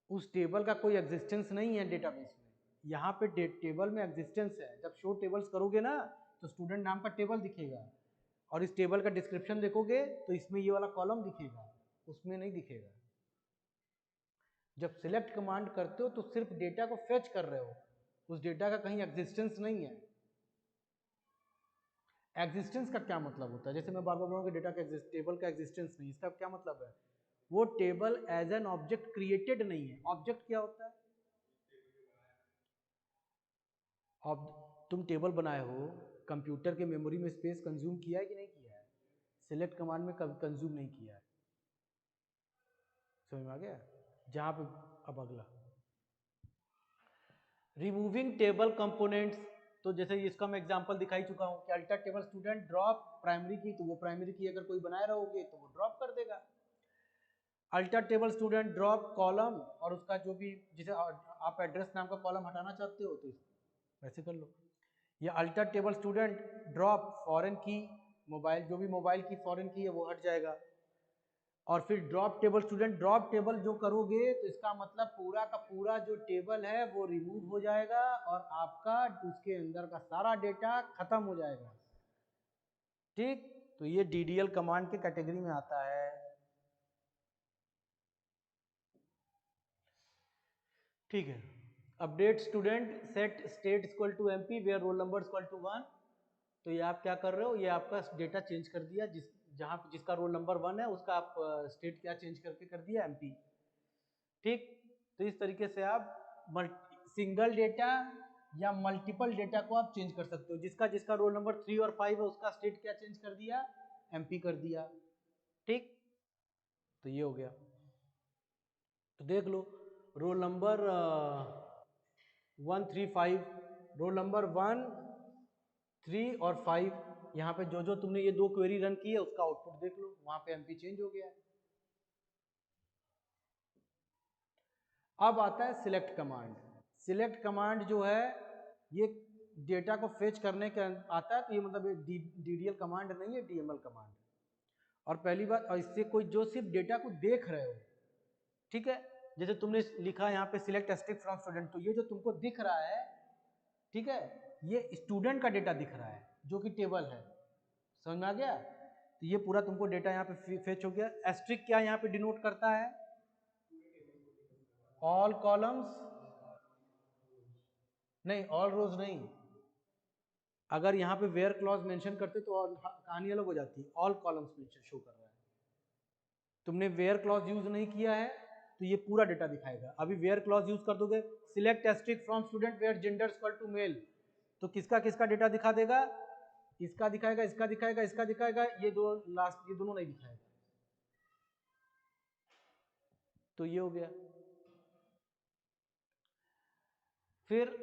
उस टेबल का कोई एग्जिस्टेंस नहीं है डेटाबेस में। यहाँ पे टेबल में एग्जिस्टेंस है। जब शो टेबल्स करोगे ना तो स्टूडेंट नाम का टेबल दिखेगा, और इस टेबल का डिस्क्रिप्शन देखोगे तो इसमें ये वाला कॉलम दिखेगा, उसमें नहीं दिखेगा। जब सिलेक्ट कमांड करते हो तो सिर्फ डेटा को फेच कर रहे हो, उस डेटा का कहीं एग्जिस्टेंस नहीं है। एग्जिस्टेंस का क्या मतलब होता है, जैसे मैं बार बार बोलूँगा डेटा का टेबल का एग्जिस्टेंस नहीं, इसका क्या मतलब है, वो table as an object created नहीं है। ऑब्जेक्ट क्या होता है, तुम टेबल बनाए हो, कंप्यूटर के मेमोरी में स्पेस कंज्यूम किया है कि नहीं किया है, सिलेक्ट कमांड में कंज्यूम नहीं किया है। समझ में आ गया। जहाँ पे अब अगला रिमूविंग टेबल कंपोनेंट्स, तो जैसे इसका मैं एग्जांपल दिखाई चुका हूँ कि alter table student drop primary की, तो वो प्राइमरी की अगर कोई बनाए रहोगे तो वो ड्रॉप कर देगा। Alter table student drop column, और उसका जो भी, जैसे आप एड्रेस नाम का कॉलम हटाना चाहते हो तो वैसे कर लो। या alter table student drop foreign की, मोबाइल, जो भी मोबाइल की फॉरेन की है वो हट जाएगा। और फिर drop table student, drop table जो करोगे तो इसका मतलब पूरा का पूरा जो टेबल है वो रिमूव हो जाएगा और आपका उसके अंदर का सारा डेटा खत्म हो जाएगा। ठीक, तो ये DDL कमांड के कैटेगरी में आता है। ठीक है, update student set state equal to MP where roll number equal to 1। तो ये आप क्या कर रहे हो, ये आपका डेटा चेंज कर दिया, जिसका रोल नंबर 1 है उसका आप स्टेट क्या चेंज करके कर दिया, MP। ठीक, तो इस तरीके से आप सिंगल डेटा या मल्टीपल डेटा को आप चेंज कर सकते हो। जिसका जिसका रोल नंबर 3 और 5 है उसका स्टेट क्या चेंज कर दिया, MP कर दिया। ठीक, तो ये हो गया। तो देख लो, रोल नंबर 135, रोल नंबर 1, 3 और 5, यहाँ पे जो जो तुमने ये 2 क्वेरी रन की है उसका आउटपुट देख लो, वहां पे MP चेंज हो गया है। अब आता है सिलेक्ट कमांड। सिलेक्ट कमांड जो है ये डेटा को फेच करने के आता है, तो ये मतलब DDL कमांड नहीं है, DML कमांड। और पहली बात, और इससे कोई जो सिर्फ डेटा को देख रहे हो, ठीक है, जैसे तुमने लिखा यहाँ पे सिलेक्ट स्ट्रिंग फ्रॉम स्टूडेंट, तो ये जो तुमको दिख रहा है, ठीक है, ये स्टूडेंट का डेटा दिख रहा है जो कि टेबल है। समझ में आ गया। तो ये पूरा तुमको डेटा यहाँ पे फेच हो गया। एस्ट्रिक क्या यहाँ पे डिनोट करता है, ऑल कॉलम्स, नहीं ऑल रोज नहीं। अगर यहाँ पे वेयर क्लॉज मेंशन करते तो कहानी अलग हो जाती है। ऑल कॉलम्स मेंशन शो कर रहा है, तुमने वेयर क्लॉज यूज नहीं किया है तो ये पूरा डेटा दिखाएगा। अभी वेयर क्लॉज यूज कर दोगे, select asterisk from student where gender equal to male, तो किसका किसका डेटा दिखा देगा, इसका दिखाएगा, इसका दिखाएगा, इसका दिखाएगा, ये दो लास्ट, ये दोनों नहीं दिखाएगा। तो ये हो गया। फिर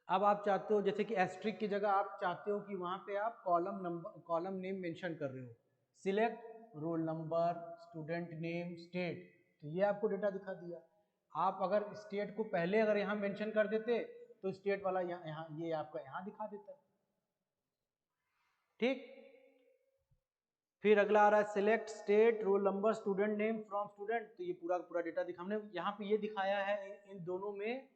अब आप चाहते हो, जैसे कि एस्ट्रिक की जगह आप चाहते हो कि वहां पे आप column number, column name mention कर रहे हो, select roll number student name state, तो ये आपको डेटा दिखा दिया। आप अगर स्टेट को पहले अगर यहाँ मेंशन कर देते तो स्टेट वाला यहाँ ये आपका यहाँ दिखा देता। ठीक। फिर अगला आ रहा है select state roll number student name from student. तो ये पूरा पूरा डेटा दिखा, हमने यहाँ पे ये दिखाया है इन दोनों में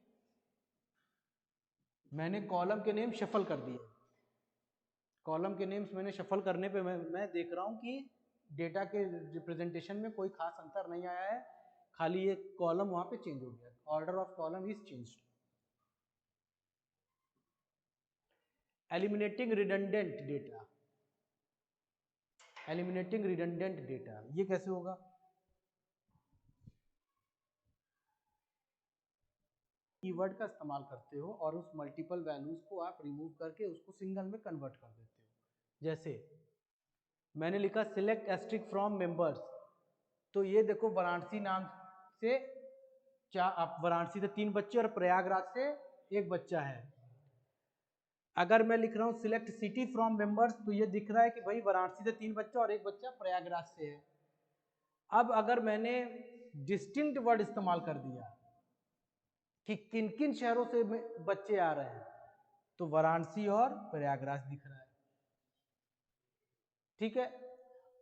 मैंने कॉलम के नेम शफल कर दिए। कॉलम के नेम्स मैंने शफल करने पे मैं देख रहा हूँ कि डेटा के रिप्रेजेंटेशन में कोई खास अंतर नहीं आया है, खाली ये कॉलम वहां पे चेंज हो गया, order of column is changed. Eliminating redundant data, eliminating redundant data ये कैसे होगा? कीवर्ड का इस्तेमाल करते हो और उस मल्टीपल वैल्यूज को आप रिमूव करके उसको सिंगल में कन्वर्ट कर देते हो। जैसे मैंने लिखा सिलेक्ट एस्ट्रिक फ्रॉम मेंबर्स, तो ये देखो वाराणसी नाम से वाराणसी से 3 बच्चे और प्रयागराज से 1 बच्चा है। अगर मैं लिख रहा हूँ सिलेक्ट सिटी फ्रॉम मेंबर्स, तो ये दिख रहा है कि भाई वाराणसी से 3 बच्चा और 1 बच्चा प्रयागराज से है। अब अगर मैंने डिस्टिंक्ट वर्ड इस्तेमाल कर दिया कि किन किन शहरों से बच्चे आ रहे हैं, तो वाराणसी और प्रयागराज दिख रहा है, ठीक है।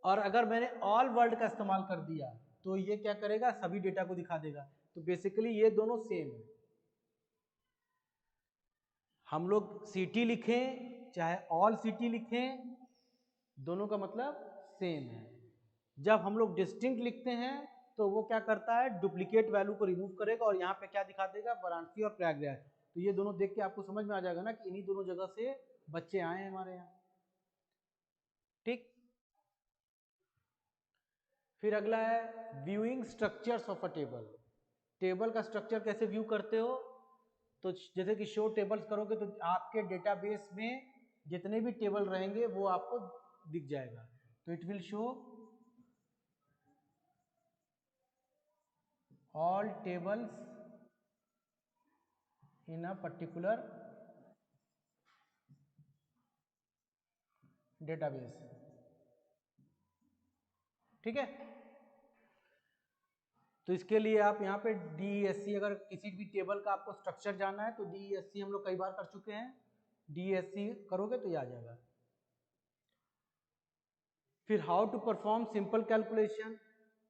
और अगर मैंने ऑल वर्ड का इस्तेमाल कर दिया तो ये क्या करेगा, सभी डेटा को दिखा देगा। तो बेसिकली ये दोनों सेम है, हम लोग सिटी लिखें चाहे ऑल सिटी लिखें, दोनों का मतलब सेम है। जब हम लोग डिस्टिंक्ट लिखते हैं तो वो क्या करता है, डुप्लीकेट वैल्यू को रिमूव करेगा और यहाँ पे क्या दिखा देगा, वाराणसी और प्रयागराज। तो ये दोनों देख के आपको समझ में आ जाएगा ना कि इन्हीं दोनों जगह से बच्चे आए हैं हमारे यहाँ, ठीक। फिर अगला है viewing structures of a table. Table का स्ट्रक्चर कैसे व्यू करते हो? तो जैसे कि शो टेबल्स करोगे तो आपके डेटाबेस में जितने भी टेबल रहेंगे वो आपको दिख जाएगा। तो it will show all tables in a particular database, ठीक है। तो इसके लिए आप यहाँ पे DESC, अगर किसी भी टेबल का आपको स्ट्रक्चर जानना है तो DESC हम लोग कई बार कर चुके हैं, DESC करोगे तो ये आ जाएगा। फिर how to perform simple calculation,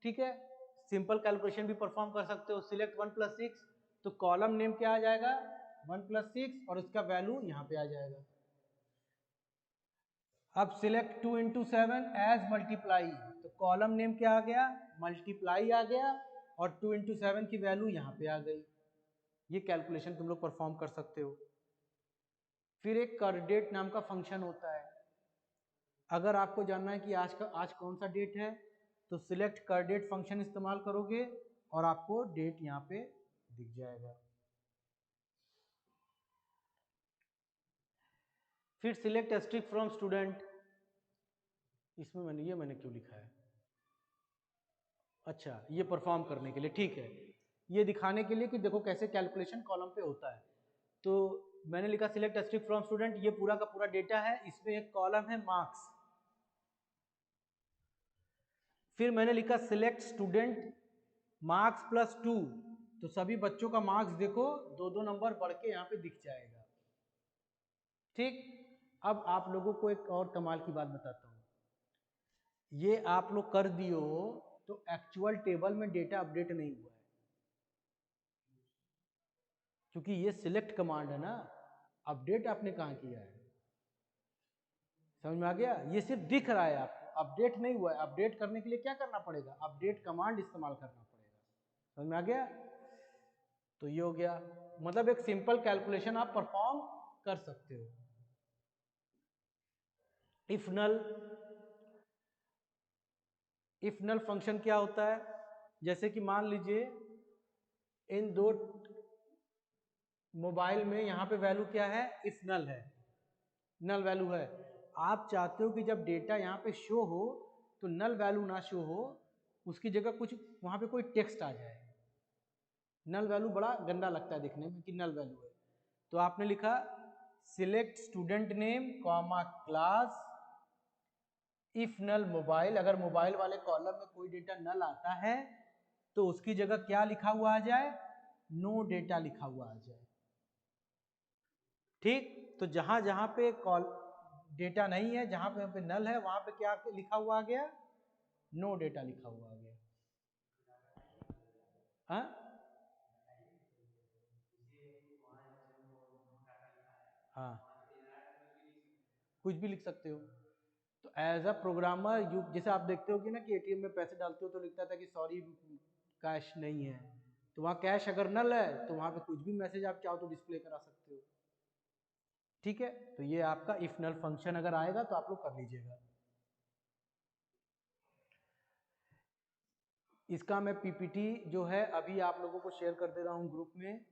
ठीक है, सिंपल कैलकुलेशन भी परफॉर्म कर सकते हो। सिलेक्ट 1 + 6, तो कॉलम नेम क्या आ जाएगा, 1 + 6 और उसका वैल्यू यहाँ पे आ जाएगा। अब सिलेक्ट 2 × 7 एज मल्टीप्लाई, तो कॉलम नेम क्या आ गया, मल्टीप्लाई आ गया और 2 × 7 की वैल्यू यहाँ पे आ गई। ये कैलकुलेशन तुम लोग परफॉर्म कर सकते हो। फिर एक करडेट नाम का फंक्शन होता है, अगर आपको जानना है कि आज कौन सा डेट है तो सिलेक्ट करडेट फंक्शन इस्तेमाल करोगे और आपको डेट यहाँ पे दिख जाएगा। फिर सिलेक्ट एस्ट्रिक फ्रॉम स्टूडेंट, इसमें मैंने क्यों लिखा है, अच्छा ये परफॉर्म करने के लिए, ठीक है, ये दिखाने के लिए कि देखो कैसे कैलकुलेशन कॉलम पे होता है। तो मैंने लिखा सिलेक्ट एस्ट्रिक फ्रॉम स्टूडेंट, ये पूरा का पूरा डेटा है, इसमें एक कॉलम है मार्क्स। फिर मैंने लिखा सिलेक्ट स्टूडेंट मार्क्स +2, तो सभी बच्चों का मार्क्स देखो 2-2 नंबर बढ़ के यहाँ पे दिख जाएगा, ठीक। अब आप लोगों को एक और कमाल की बात बताता हूँ, ये आप लोग कर दियो तो एक्चुअल टेबल में डेटा अपडेट नहीं हुआ है, क्योंकि ये सिलेक्ट कमांड है ना, अपडेट आपने कहाँ किया है, समझ में आ गया। ये सिर्फ दिख रहा है आपको, अपडेट नहीं हुआ है। अपडेट करने के लिए क्या करना पड़ेगा, अपडेट कमांड इस्तेमाल करना पड़ेगा, समझ में आ गया। तो ये हो गया, मतलब एक सिंपल कैलकुलेशन आप परफॉर्म कर सकते हो। इफ नल फंक्शन क्या होता है, जैसे कि मान लीजिए इन दो मोबाइल में यहाँ पे वैल्यू क्या है, इफ नल है, नल वैल्यू है। आप चाहते हो कि जब डेटा यहाँ पे शो हो तो नल वैल्यू ना शो हो, उसकी जगह कुछ वहाँ पे कोई टेक्स्ट आ जाए। नल वैल्यू बड़ा गंदा लगता है दिखने में कि नल वैल्यू है, तो आपने लिखा select student name comma class if null mobile, अगर मोबाइल वाले कॉलम में कोई डेटा नल आता है तो उसकी जगह क्या लिखा हुआ आ जाए, नो डेटा लिखा हुआ आ जाए, ठीक। तो जहां जहां पे डेटा नहीं है, जहां पे यहाँ पे नल है वहां पे क्या लिखा हुआ आ गया, नो डेटा लिखा हुआ आ गया। हाँ हाँ कुछ भी लिख सकते हो। तो एज अ प्रोग्रामर यू, जैसे आप देखते हो कि ना कि एटीएम में पैसे डालते हो तो लिखता था कि सॉरी कैश नहीं है, तो वहाँ कैश अगर नल है तो वहाँ पे कुछ भी मैसेज आप चाहो तो डिस्प्ले करा सकते हो। ठीक है, तो ये आपका इफ नल फंक्शन अगर आएगा तो आप लोग कर लीजिएगा। इसका मैं पीपीटी जो है अभी आप लोगों को शेयर कर दे रहा हूँ ग्रुप में,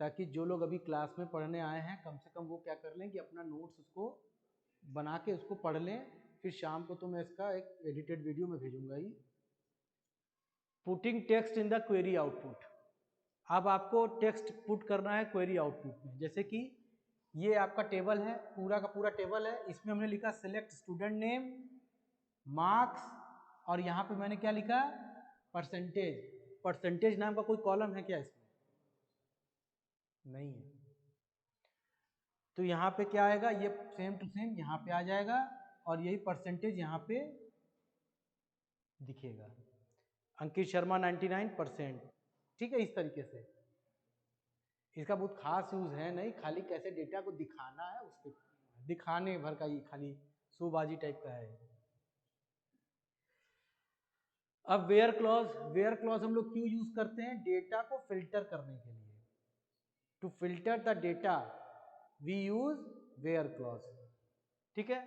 ताकि जो लोग अभी क्लास में पढ़ने आए हैं कम से कम वो क्या कर लें कि अपना नोट्स उसको बना के उसको पढ़ लें। फिर शाम को तो मैं इसका एक एडिटेड वीडियो में भेजूंगा ही। Putting text in the query output. अब आपको टेक्स्ट पुट करना है क्वेरी आउटपुट में। जैसे कि ये आपका टेबल है, पूरा का पूरा टेबल है, इसमें हमने लिखा सिलेक्ट स्टूडेंट नेम, मार्क्स, और यहाँ पे मैंने क्या लिखा, परसेंटेज। परसेंटेज नाम का कोई कॉलम है क्या इसमें? नहीं है। तो यहाँ पे क्या आएगा, ये सेम टू सेम यहाँ पे आ जाएगा और यही परसेंटेज यहाँ पे दिखेगा, अंकित शर्मा 99%। ठीक है, इस तरीके से। इसका बहुत खास यूज है नहीं, खाली कैसे डेटा को दिखाना है उसके दिखाने भर का, ये खाली शोबाजी टाइप का है। अब वेयर क्लॉज, वेयर क्लॉज हम लोग क्यों यूज करते हैं, डेटा को फिल्टर करने के लिए। To filter the data we use where clause. ठीक है,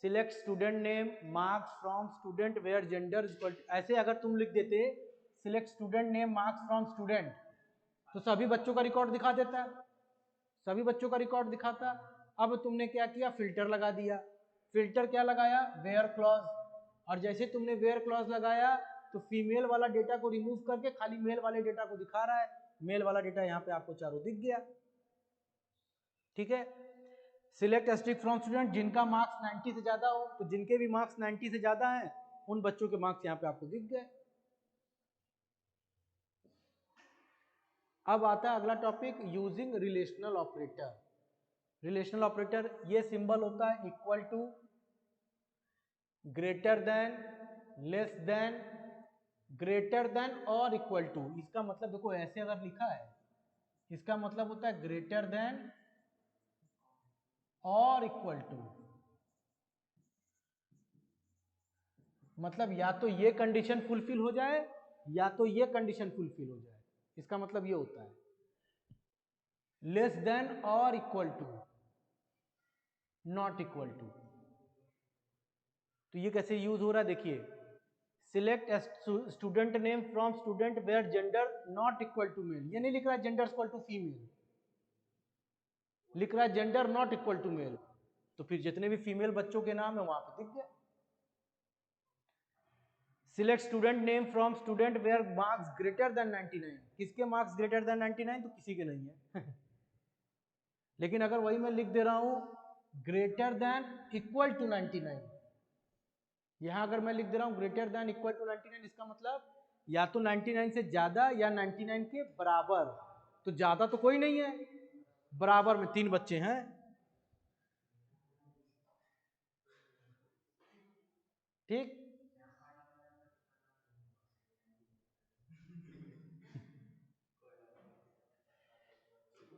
select student name, marks from student where gender equal, ऐसे अगर तुम लिख देते select student name marks from student, तो सभी बच्चों का रिकॉर्ड दिखा देता, सभी बच्चों का रिकॉर्ड दिखाता। अब तुमने क्या किया, फिल्टर लगा दिया। फिल्टर क्या लगाया, वेयर क्लॉज, और जैसे तुमने वेयर क्लॉज लगाया तो फीमेल वाला डेटा को रिमूव करके खाली मेल वाले डेटा को दिखा रहा है। मेल वाला डेटा यहाँ पे आपको चारों दिख गया। ठीक है, सिलेक्ट एस्ट्रिक फ्रॉम स्टूडेंट, जिनका मार्क्स 90 से ज्यादा हो, तो जिनके भी मार्क्स 90 से ज्यादा हैं उन बच्चों के मार्क्स यहाँ पे आपको दिख गए। अब आता है अगला topic, using relational operator. Relational operator ये सिंबल होता है equal to, greater than, less than, greater than और इक्वल टू। इसका मतलब देखो ऐसे अगर लिखा है, इसका मतलब होता है ग्रेटर देन और इक्वल टू, मतलब या तो ये कंडीशन फुलफिल हो जाए या तो ये कंडीशन फुलफिल हो जाए, इसका मतलब ये होता है। लेस देन और equal to, not equal to. तो ये कैसे यूज हो रहा है, देखिए, select student name from student where gender not equal to male, ये नहीं लिख रहा है जेंडर इक्वल टू फीमेल, लिख रहा है gender not equal to male, तो फिर जितने भी फीमेल बच्चों के नाम है वहां पे दिख गया। Select student name from student where marks greater than 99, किसके मार्क्स ग्रेटर देन 99, तो किसी के नहीं है लेकिन अगर वही मैं लिख दे रहा हूं ग्रेटर देन इक्वल टू 99, यहां अगर मैं लिख दे रहा हूं ग्रेटर देन इक्वल टू 99, इसका मतलब या तो 99 से ज्यादा या 99 के बराबर। तो ज्यादा तो कोई नहीं है, बराबर में 3 बच्चे हैं। ठीक,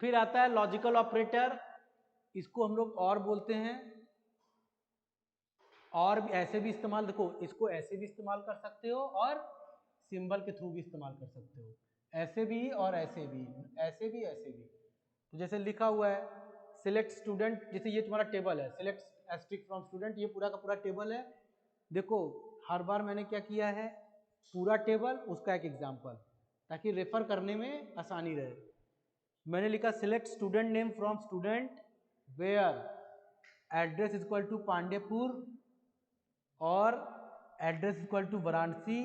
फिर आता है लॉजिकल ऑपरेटर, इसको हम लोग और बोलते हैं, और भी ऐसे भी इस्तेमाल, देखो इसको ऐसे भी इस्तेमाल कर सकते हो और सिंबल के थ्रू भी इस्तेमाल कर सकते हो, ऐसे भी और ऐसे भी, ऐसे भी ऐसे भी। तो जैसे लिखा हुआ है सिलेक्ट स्टूडेंट, जैसे ये तुम्हारा टेबल है सिलेक्ट एस्ट्रिक फ्रॉम स्टूडेंट, ये पूरा का पूरा टेबल है। देखो हर बार मैंने क्या किया है, पूरा टेबल उसका एक एग्जाम्पल, ताकि रेफर करने में आसानी रहे। मैंने लिखा select student name from student where address equal to Pandeypur और एड्रेस इक्वल टू वाराणसी।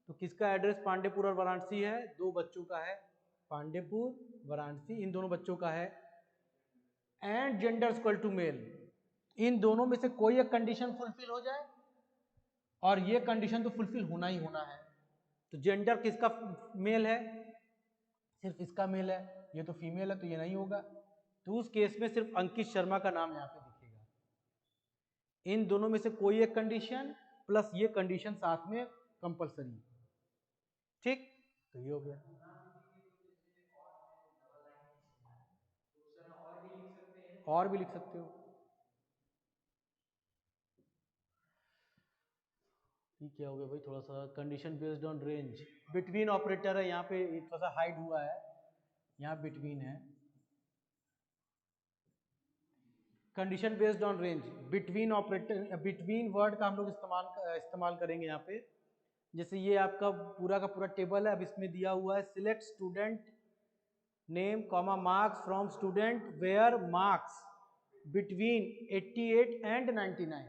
तो किसका एड्रेस पांडेपुर और वाराणसी है, दो बच्चों का है, पांडेपुर वाराणसी इन दोनों बच्चों का है। And gender equal to male, इन दोनों में से कोई एक कंडीशन फुलफिल हो जाए और ये कंडीशन तो फुलफिल होना ही होना है। तो जेंडर किसका मेल है, सिर्फ इसका मेल है, ये तो फीमेल है तो ये नहीं होगा। तो उस केस में सिर्फ अंकित शर्मा का नाम यहाँ पे दिखेगा। इन दोनों में से कोई एक कंडीशन प्लस ये कंडीशन साथ में कंपलसरी, ठीक। तो ये हो गया। और भी लिख सकते हो। ये क्या हो गया भाई, थोड़ा सा condition based on range, between operator है यहाँ पे, थोड़ा सा हाइड हुआ है, यहाँ बिटवीन है। Condition based on range, between operator, between word का हम लोग इस्तेमाल करेंगे यहाँ पे। जैसे ये आपका पूरा का पूरा टेबल है, अब इसमें दिया हुआ है select student name comma marks from student where marks between 88 and 99।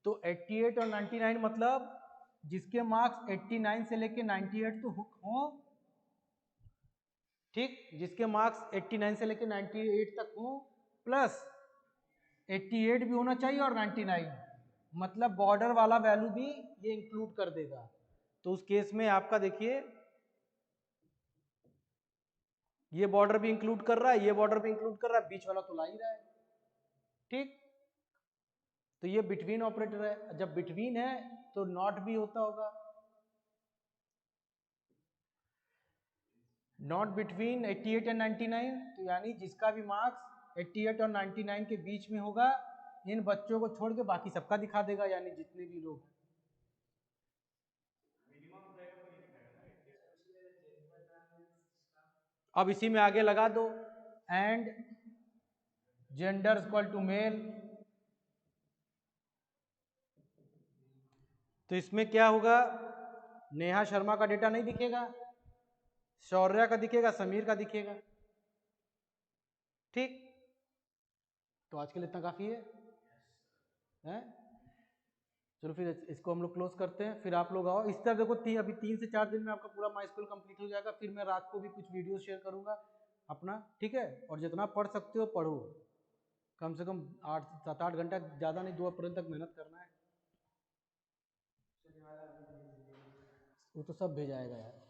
तो 88 और 99 मतलब जिसके मार्क्स 89 से लेके 98 तो हो, ठीक, जिसके मार्क्स 89 से लेके 98 तक हो, प्लस 88 भी होना चाहिए और 99, मतलब बॉर्डर वाला वैल्यू भी ये इंक्लूड कर देगा। तो उस केस में आपका देखिए ये बॉर्डर भी इंक्लूड कर रहा है, ये बॉर्डर भी इंक्लूड कर रहा है, बीच वाला तो ला ही रहा है, ठीक। तो ये बिटवीन ऑपरेटर है, जब बिटवीन है तो नॉट भी होता होगा, नॉट बिटवीन 88 एंड 99, तो यानी जिसका भी मार्क्स 88 और 99 के बीच में होगा, इन बच्चों को छोड़ के बाकी सबका दिखा देगा, यानी जितने भी लोग। अब इसी में आगे लगा दो and gender equal to male. तो इसमें क्या होगा, नेहा शर्मा का डेटा नहीं दिखेगा, शौर्या का दिखेगा, समीर का दिखेगा, ठीक। तो आज के लिए इतना काफी है, हैं? चलो फिर इसको हम लोग क्लोज करते हैं, फिर आप लोग आओ इस तरह देखो, अभी 3 से 4 दिन में आपका पूरा माई स्कूल कंप्लीट हो जाएगा। फिर मैं रात को भी कुछ वीडियो शेयर करूंगा अपना, ठीक है। और जितना पढ़ सकते हो पढ़ो, कम से कम 8 7 8 घंटा, ज़्यादा नहीं, 2 अप्रैल तक मेहनत करना है। वो तो सब भेजाएगा यार।